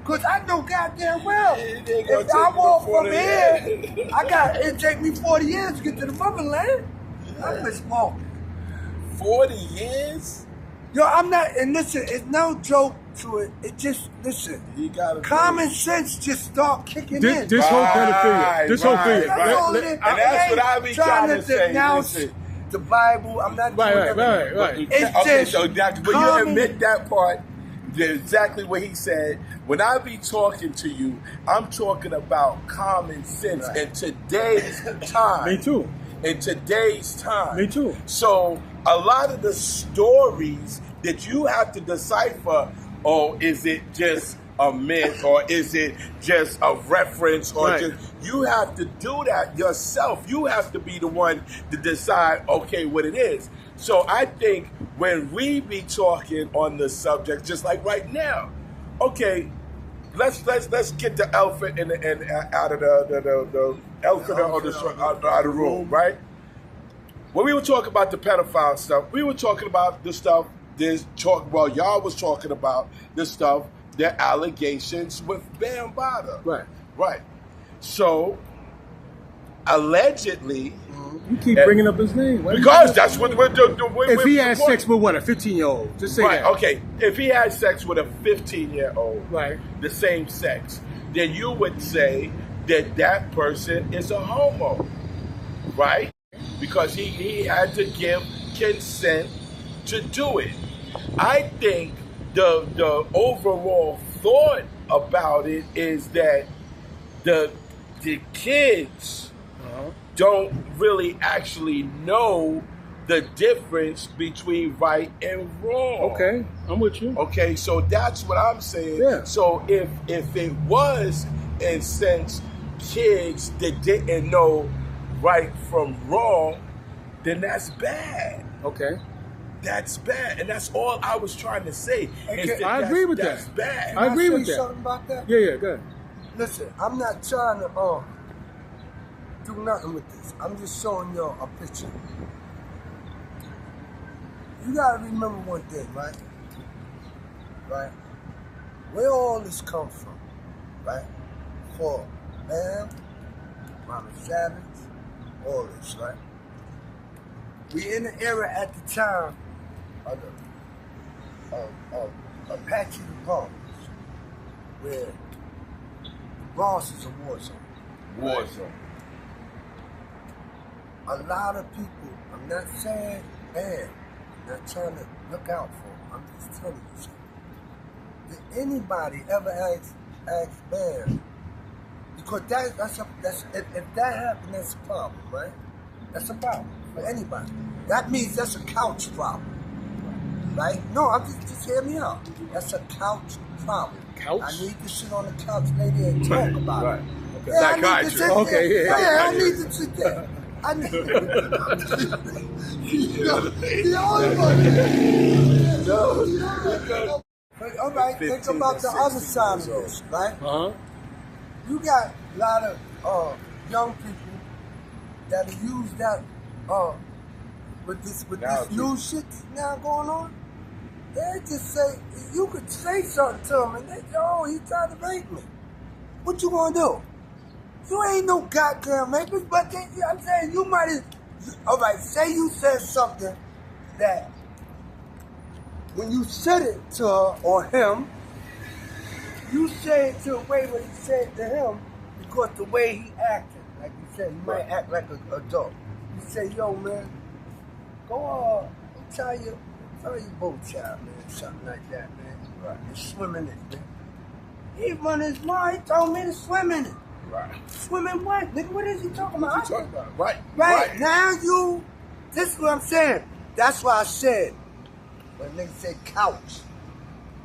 Cause I know goddamn well, if I walk from here, it take me 40 years to get to the motherland. I'm just walking. 40 years? Yo, I'm not, and listen, it's no joke to it. It just, listen, common sense just start kicking in. This whole pedophilia. This whole thing. And that's what I be trying to say. Listen, the Bible, I'm not doing Right. It's okay, just so when you admit that part, exactly what he said. When I be talking to you, I'm talking about common sense in today's time. Me too. In today's time. Me too. So a lot of the stories that you have to decipher, is it just a myth or is it just a reference or you have to do that yourself. You have to be the one to decide, okay, what it is. So I think when we be talking on the subject, just like right now, okay, let's get the elephant out of the elephant out of the room, right? When we were talking about the pedophile stuff, we were talking about the stuff. Y'all was talking about the stuff, the allegations with Bambaataa. Right. So allegedly. You keep bringing up his name. Because that's what we're doing. If he had sex with what, a 15-year-old? Just say that. Okay. If he had sex with a 15-year-old, the same sex, then you would say that person is a homo, right? Because he had to give consent to do it. I think the overall thought about it is that the kids don't really actually know the difference between right and wrong. Okay, I'm with you. Okay, so that's what I'm saying. Yeah. So if it was, in sense, kids that didn't know right from wrong, then that's bad. Okay. That's bad, and that's all I was trying to say. I agree with that. That's bad. I agree with that. Something about that? Yeah, go ahead. Listen, I'm not trying to do nothing with this. I'm just showing y'all a picture. You gotta remember one thing, right? Right? Where all this come from, right? For Bam, Mama Savage, all this, right? We in the era at the time of Apache Bronx, where the Bronx is a war zone. War zone. A lot of people, I'm not saying bad, I'm not trying to look out for them, I'm just telling you something. Did anybody ever ask Bam? Because if that happened, that's a problem, right? That's a problem for anybody. That means that's a couch problem, right? No, I'm just hear me out. That's a couch problem. Couch? I need to sit on the couch, lady, and talk about it. Okay. Yeah, I need to sit there. Yeah, I need to sit there. I need the only one. But all right, think about the other side of this, right? You got a lot of young people that use that with this new shit now going on. They just say, you could say something to them and they say, oh, he tried to rape me. What you gonna do? You ain't no goddamn rapist, but I'm saying you might have, all right, say you said something that when you said it to her or him, you say it to a way what he said to him because the way he acted, like you said, he might act like an adult. You say, yo, man, go tell your boat child, man, something like that, man. Right. And swim in it, man. He run his mouth, he told me to swim in it. Right. Swim in what? Nigga, what is he talking about? What you talking about? Right. Now this is what I'm saying. That's why I said, when niggas say couch,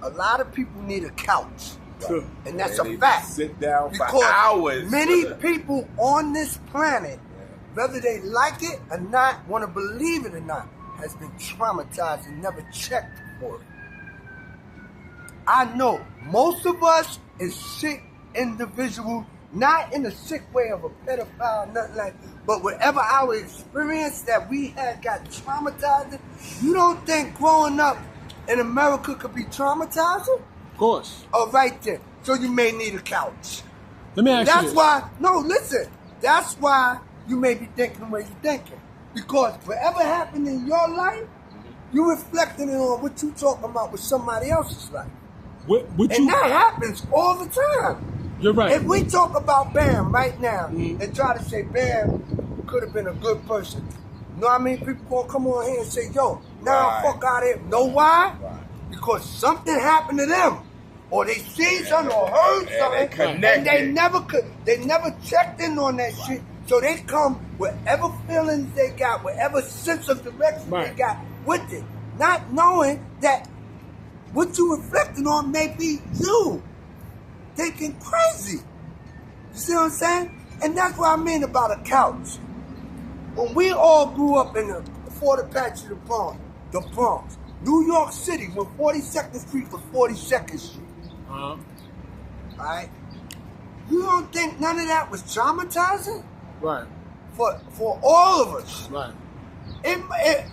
a lot of people need a couch. Right. And that's a fact. Sit down because for hours. Many people on this planet, whether they like it or not, want to believe it or not, has been traumatized and never checked for it. I know most of us is sick individuals, not in a sick way of a pedophile, nothing like that, but whatever our experience that we had got traumatized. You don't think growing up in America could be traumatizing? Of course. Oh, right there. so you may need a couch. Let me ask you this. That's why you may be thinking the way you're thinking. Because whatever happened in your life, you reflecting it on what you talking about with somebody else's life. And that happens all the time. You're right. If we talk about Bam right now and try to say Bam could have been a good person, you know what I mean? People gonna come on here and say, yo, fuck out of here. Know why? Right. Because something happened to them. Or they seen something or heard something. And they never checked in on that shit. So they come whatever feelings they got, whatever sense of direction they got with it. Not knowing that what you reflecting on may be you thinking crazy. You see what I'm saying? And that's what I mean about a couch. When we all grew up before the patch of the Bronx, New York City, when 42nd Street was 42nd Street. Right? You don't think none of that was traumatizing? Right. For all of us. Right.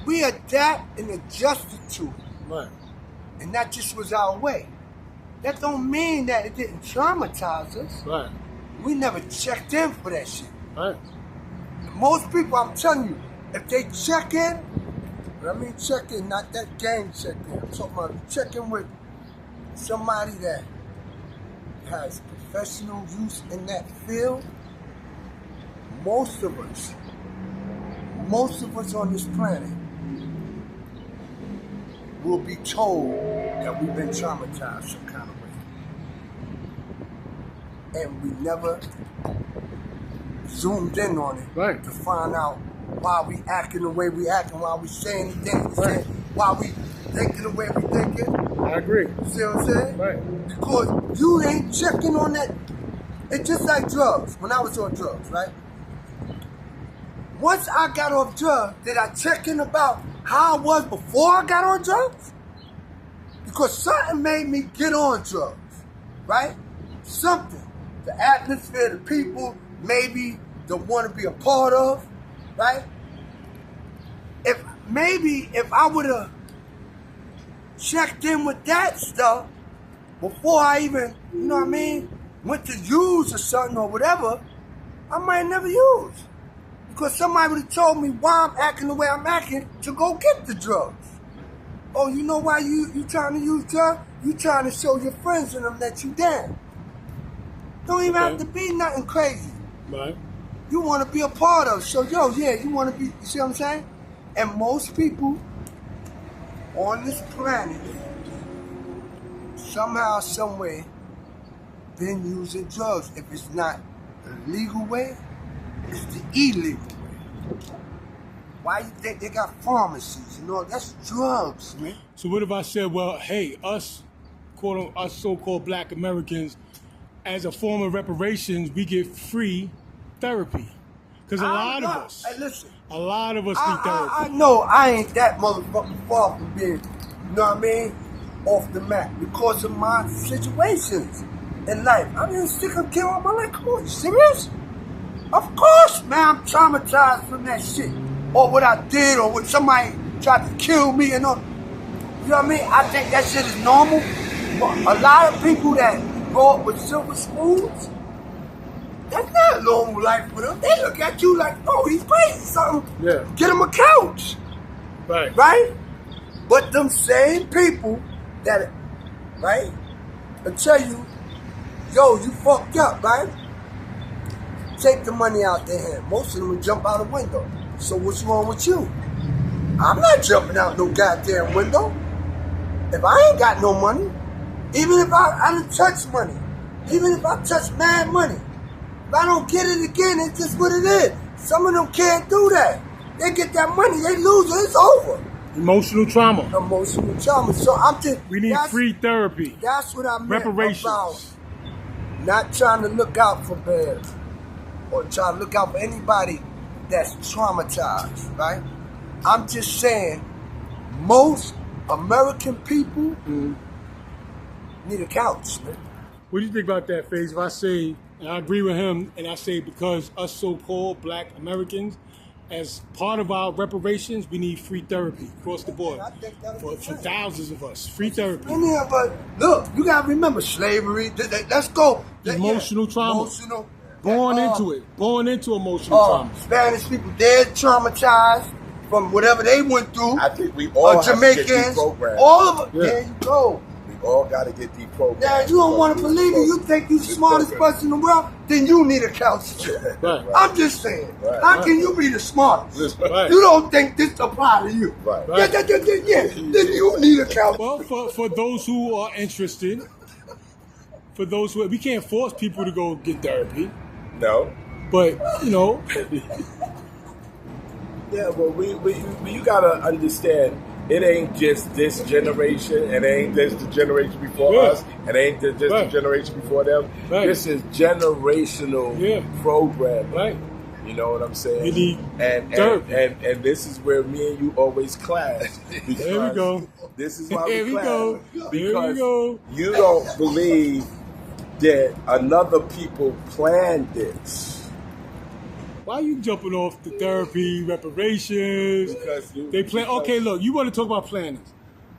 We adapt and adjusted to it. Right. And that just was our way. That don't mean that it didn't traumatize us. Right. We never checked in for that shit. Right. Most people, I'm telling you, if they check in, I mean check in, not that gang check in. I'm talking about check in with somebody that has professional use in that field. Most of us on this planet will be told that we've been traumatized some kind of way. And we never zoomed in on it to find out why we acting the way we acting, why we saying the things we saying, why we thinking the way we thinking. I agree. You see what I'm saying? Right. Because you ain't checking on that. It's just like drugs. When I was on drugs, right? Once I got off drugs, did I check in about how I was before I got on drugs? Because something made me get on drugs, right? Something. The atmosphere, the people, maybe the want to be a part of, right? If I would have checked in with that stuff before I even, you know what I mean, went to use or something or whatever, I might never use. Because somebody would have told me why I'm acting the way I'm acting to go get the drugs. Oh, you know why you trying to use drugs? You trying to show your friends and them that you down. Don't even have to be nothing crazy. Right. You want to be a part of it. So, you want to be, you see what I'm saying? And most people on this planet, somehow, some way, been using drugs. If it's not the legal way, it's the illegal way. Why you think they got pharmacies? You know, that's drugs, man. So what if I said, well, hey, us so-called Black Americans, as a form of reparations, we get free therapy. Because a lot of us need therapy. I know I ain't that motherfucking far from being, you know what I mean, off the map because of my situations in life. I didn't stick a kill on my life. Come on, you serious? Of course, man, I'm traumatized from that shit. Or what I did, or when somebody tried to kill me and all. You know what I mean? I think that shit is normal. But a lot of people that grow up with silver spoons, that's not a normal life for them. They look at you like, oh, he's crazy, something. Yeah. Get him a couch. Right. Right? But them same people that, right, will tell you, yo, you fucked up, right? Take the money out their hand. Most of them will jump out the window. So what's wrong with you? I'm not jumping out no goddamn window. If I ain't got no money, even if I done touch money, even if I touch mad money, if I don't get it again, it's just what it is. Some of them can't do that. They get that money, they lose it, it's over. Emotional trauma. Emotional trauma. So I'm just... We need free therapy. That's what I meant reparations. About not trying to look out for bears or trying to look out for anybody that's traumatized, right? I'm just saying most American people need a couch, man. What do you think about that, FaZe? If I say, and I agree with him, and I say because us so-called Black Americans, as part of our reparations, we need free therapy across the board for thousands of us. Free therapy. Yeah, but look, you gotta remember slavery. Let's go. Emotional trauma. Emotional. Born into it. Born into emotional trauma. Spanish people, they're traumatized from whatever they went through. I think we all have Jamaicans, to get deprogrammed. all of them. Yeah. There you go. We all got to get deprogrammed. Now, you don't want to believe it. You think you're the smartest person in the world, then you need a counselor. Right. I'm just saying. Right. How can you be the smartest? Right. You don't think this apply to you. Right. Yeah, then you need a counselor. Well, for those who are interested, for those who, we can't force people to go get therapy. No. But, you know. Yeah, well, you got to understand, it ain't just this generation, it ain't just the generation before us, it ain't just the generation before them. Right. This is generational programming. Right. You know what I'm saying? You need and this is where me and you always clash. There we go. This is why Here we clash. go. Because Here we go. you don't believe that another people planned this. Why are you jumping off the therapy, reparations? They plan. Okay, look, you want to talk about planners.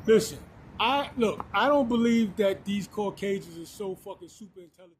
Listen, I don't believe that these Caucasians are so fucking super intelligent.